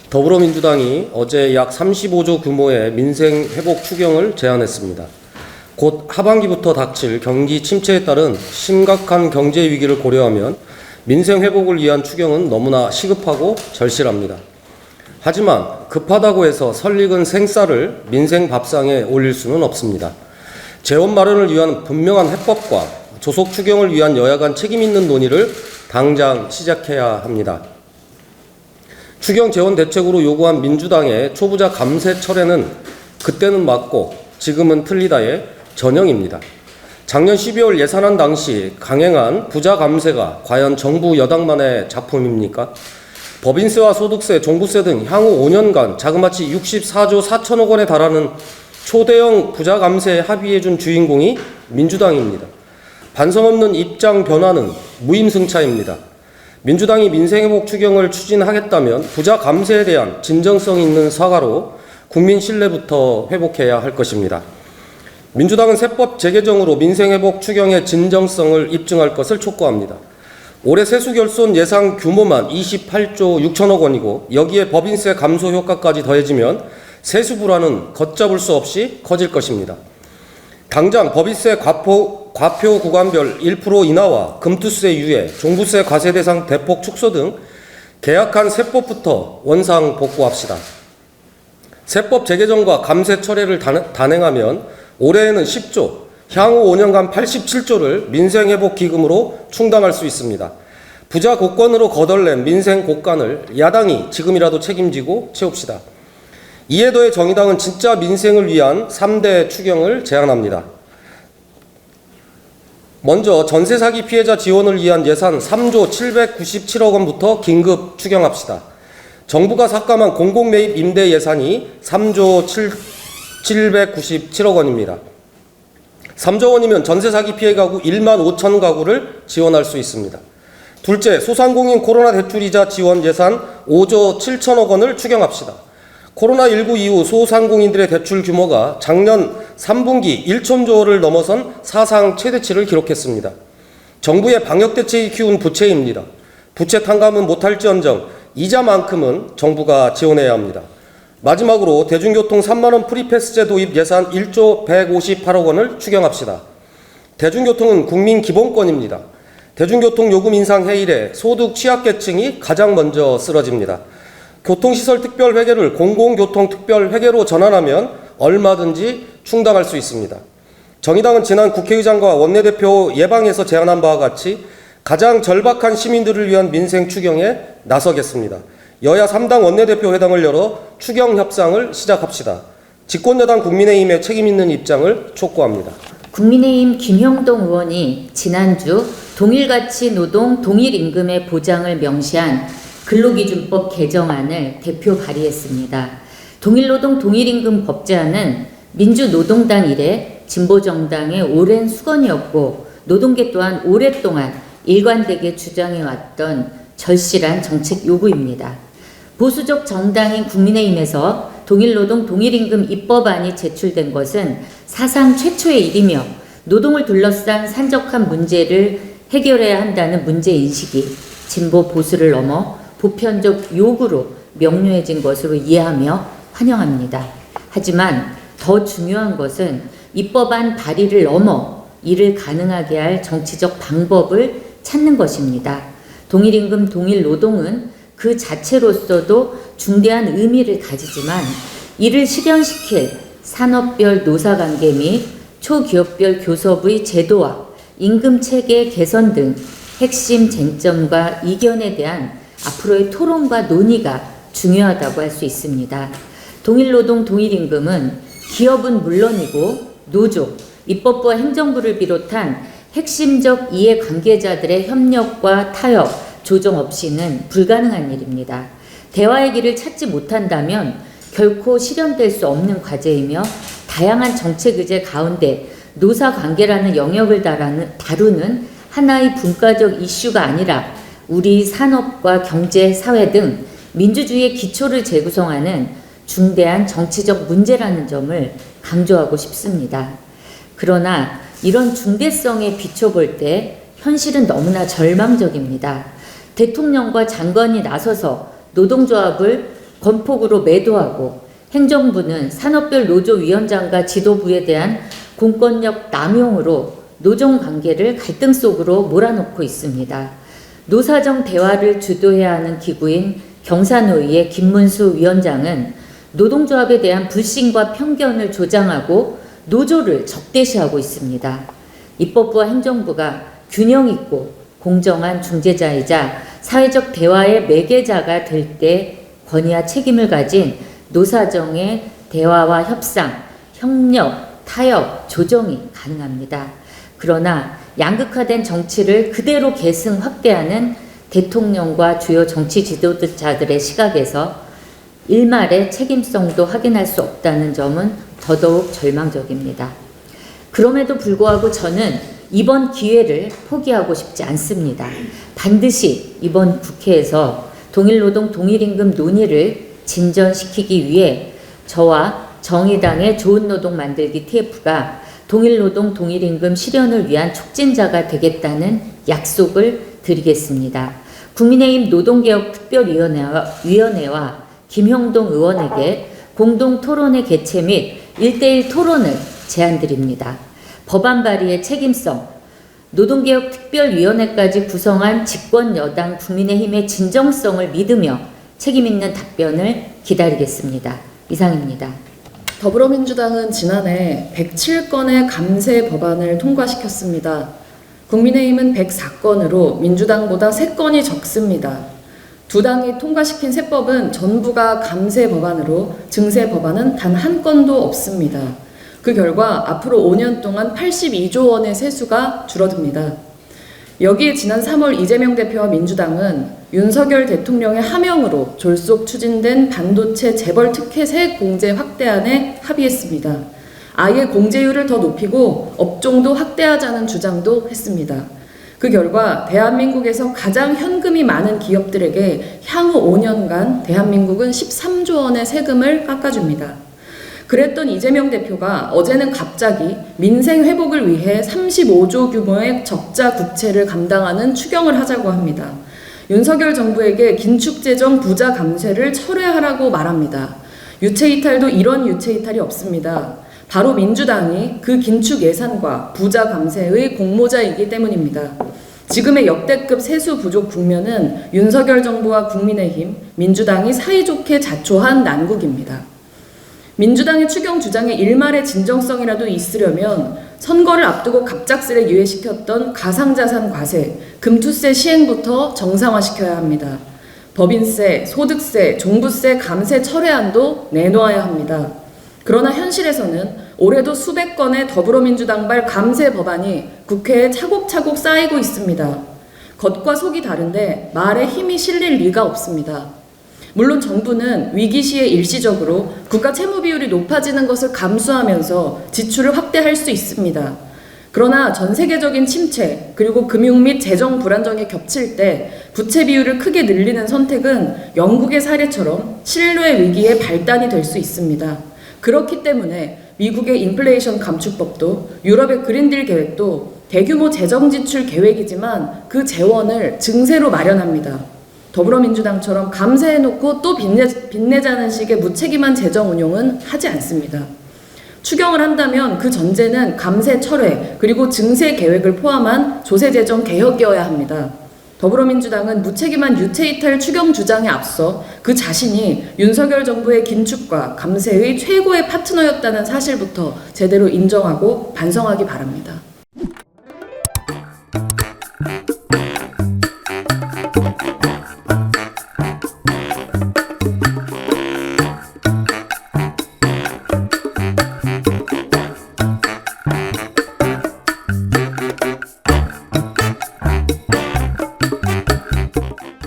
더불어민주당이 어제 약 35조 규모의 민생 회복 추경을 제안했습니다. 곧 하반기부터 닥칠 경기 침체에 따른 심각한 경제 위기를 고려하면 민생 회복을 위한 추경은 너무나 시급하고 절실합니다. 하지만 급하다고 해서 설익은 생쌀을 민생 밥상에 올릴 수는 없습니다. 재원 마련을 위한 분명한 해법과 조속 추경을 위한 여야 간 책임 있는 논의를 당장 시작해야 합니다. 추경 재원 대책으로 요구한 민주당의 초부자 감세 철회는 그때는 맞고 지금은 틀리다의 전형입니다. 작년 12월 예산안 당시 강행한 부자 감세가 과연 정부 여당만의 작품입니까? 법인세와 소득세, 종부세 등 향후 5년간 자그마치 64조 4천억 원에 달하는 초대형 부자 감세에 합의해준 주인공이 민주당입니다. 반성 없는 입장 변화는 무임승차입니다. 민주당이 민생회복 추경을 추진하겠다면 부자 감세에 대한 진정성 있는 사과로 국민 신뢰부터 회복해야 할 것입니다. 민주당은 세법 재개정으로 민생회복 추경의 진정성을 입증할 것을 촉구합니다. 올해 세수결손 예상 규모만 28조 6천억 원이고 여기에 법인세 감소 효과까지 더해지면 세수 불안은 걷잡을 수 없이 커질 것입니다. 당장 법인세 과표 구간별 1% 인하와 금투세 유예, 종부세 과세 대상 대폭 축소 등 계약한 세법부터 원상 복구합시다. 세법 재개정과 감세 철회를 단행하면 올해에는 10조, 향후 5년간 87조를 민생회복기금으로 충당할 수 있습니다. 부자 곡권으로 거덜낸 민생 곡간을 야당이 지금이라도 책임지고 채웁시다. 이에 더해 정의당은 진짜 민생을 위한 3대 추경을 제안합니다. 먼저 전세 사기 피해자 지원을 위한 예산 3조 797억 원부터 긴급 추경합시다. 정부가 삭감한 공공매입 임대 예산이 3조 797억 원입니다. 3조 원이면 전세 사기 피해 가구 1만 5천 가구를 지원할 수 있습니다. 둘째, 소상공인 코로나 대출이자 지원 예산 5조 7천억 원을 추경합시다. 코로나19 이후 소상공인들의 대출 규모가 작년 3분기 1천조 원을 넘어선 사상 최대치를 기록했습니다. 정부의 방역대책이 키운 부채입니다. 부채 탕감은 못할지언정 이자만큼은 정부가 지원해야 합니다. 마지막으로 대중교통 3만원 프리패스제 도입 예산 1조 158억 원을 추경합시다. 대중교통은 국민 기본권입니다. 대중교통 요금 인상 해일에 소득 취약계층이 가장 먼저 쓰러집니다. 교통시설 특별회계를 공공교통특별회계로 전환하면 얼마든지 충당할 수 있습니다. 정의당은 지난 국회의장과 원내대표 예방에서 제안한 바와 같이 가장 절박한 시민들을 위한 민생 추경에 나서겠습니다. 여야 3당 원내대표 회담을 열어 추경 협상을 시작합시다. 집권여당 국민의힘의 책임있는 입장을 촉구합니다. 국민의힘 김형동 의원이 지난주 동일가치 노동 동일임금의 보장을 명시한 근로기준법 개정안을 대표 발의했습니다. 동일노동 동일임금 법제안은 민주노동당 이래 진보정당의 오랜 수건이었고 노동계 또한 오랫동안 일관되게 주장해왔던 절실한 정책 요구입니다. 보수적 정당인 국민의힘에서 동일노동 동일임금 입법안이 제출된 것은 사상 최초의 일이며 노동을 둘러싼 산적한 문제를 해결해야 한다는 문제인식이 진보 보수를 넘어 보편적 요구로 명료해진 것으로 이해하며 환영합니다. 하지만 더 중요한 것은 입법안 발의를 넘어 이를 가능하게 할 정치적 방법을 찾는 것입니다. 동일임금 동일노동은 그 자체로서도 중대한 의미를 가지지만 이를 실현시킬 산업별 노사관계 및 초기업별 교섭의 제도와 임금체계 개선 등 핵심 쟁점과 이견에 대한 앞으로의 토론과 논의가 중요하다고 할 수 있습니다. 동일노동 동일임금은 기업은 물론이고 노조, 입법부와 행정부를 비롯한 핵심적 이해관계자들의 협력과 타협, 조정 없이는 불가능한 일입니다. 대화의 길을 찾지 못한다면 결코 실현될 수 없는 과제이며 다양한 정책 의제 가운데 노사관계라는 영역을 다루는 하나의 분과적 이슈가 아니라 우리 산업과 경제, 사회 등 민주주의의 기초를 재구성하는 중대한 정치적 문제라는 점을 강조하고 싶습니다. 그러나 이런 중대성에 비춰볼 때 현실은 너무나 절망적입니다. 대통령과 장관이 나서서 노동조합을 건폭으로 매도하고 행정부는 산업별 노조위원장과 지도부에 대한 공권력 남용으로 노정관계를 갈등 속으로 몰아넣고 있습니다. 노사정 대화를 주도해야 하는 기구인 경사노위의 김문수 위원장은 노동조합에 대한 불신과 편견을 조장하고 노조를 적대시하고 있습니다. 입법부와 행정부가 균형 있고 공정한 중재자이자 사회적 대화의 매개자가 될 때 권위와 책임을 가진 노사정의 대화와 협상, 협력, 타협, 조정이 가능합니다. 그러나 양극화된 정치를 그대로 계승 확대하는 대통령과 주요 정치 지도자들의 시각에서 일말의 책임성도 확인할 수 없다는 점은 더더욱 절망적입니다. 그럼에도 불구하고 저는 이번 기회를 포기하고 싶지 않습니다. 반드시 이번 국회에서 동일노동 동일임금 논의를 진전시키기 위해 저와 정의당의 좋은 노동 만들기 TF가 동일노동 동일임금 실현을 위한 촉진자가 되겠다는 약속을 드리겠습니다. 국민의힘 노동개혁특별위원회와 김형동 의원에게 공동 토론회 개최 및 1대1 토론을 제안드립니다. 법안 발의의 책임성, 노동개혁특별위원회까지 구성한 집권여당 국민의힘의 진정성을 믿으며 책임있는 답변을 기다리겠습니다. 이상입니다. 더불어민주당은 지난해 107건의 감세 법안을 통과시켰습니다. 국민의힘은 104건으로 민주당보다 3건이 적습니다. 두 당이 통과시킨 세법은 전부가 감세 법안으로 증세 법안은 단 한 건도 없습니다. 그 결과 앞으로 5년 동안 82조 원의 세수가 줄어듭니다. 여기에 지난 3월 이재명 대표와 민주당은 윤석열 대통령의 하명으로 졸속 추진된 반도체 재벌 특혜 세액 공제 확대안에 합의했습니다. 아예 공제율을 더 높이고 업종도 확대하자는 주장도 했습니다. 그 결과 대한민국에서 가장 현금이 많은 기업들에게 향후 5년간 대한민국은 13조 원의 세금을 깎아줍니다. 그랬던 이재명 대표가 어제는 갑자기 민생 회복을 위해 35조 규모의 적자 국채를 감당하는 추경을 하자고 합니다. 윤석열 정부에게 긴축재정 부자 감세를 철회하라고 말합니다. 유체이탈도 이런 유체이탈이 없습니다. 바로 민주당이 그 긴축 예산과 부자 감세의 공모자이기 때문입니다. 지금의 역대급 세수 부족 국면은 윤석열 정부와 국민의힘, 민주당이 사이좋게 자초한 난국입니다. 민주당의 추경 주장에 일말의 진정성이라도 있으려면 선거를 앞두고 갑작스레 유예시켰던 가상자산 과세, 금투세 시행부터 정상화시켜야 합니다. 법인세, 소득세, 종부세 감세 철회안도 내놓아야 합니다. 그러나 현실에서는 올해도 수백 건의 더불어민주당발 감세 법안이 국회에 차곡차곡 쌓이고 있습니다. 겉과 속이 다른데 말에 힘이 실릴 리가 없습니다. 물론 정부는 위기 시에 일시적으로 국가 채무 비율이 높아지는 것을 감수하면서 지출을 확대할 수 있습니다. 그러나 전 세계적인 침체 그리고 금융 및 재정 불안정이 겹칠 때 부채 비율을 크게 늘리는 선택은 영국의 사례처럼 신뢰 위기의 발단이 될 수 있습니다. 그렇기 때문에 미국의 인플레이션 감축법도 유럽의 그린딜 계획도 대규모 재정 지출 계획이지만 그 재원을 증세로 마련합니다. 더불어민주당처럼 감세해놓고 또 빚내자는 식의 무책임한 재정 운용은 하지 않습니다. 추경을 한다면 그 전제는 감세 철회 그리고 증세 계획을 포함한 조세재정 개혁이어야 합니다. 더불어민주당은 무책임한 유체이탈 추경 주장에 앞서 그 자신이 윤석열 정부의 긴축과 감세의 최고의 파트너였다는 사실부터 제대로 인정하고 반성하기 바랍니다.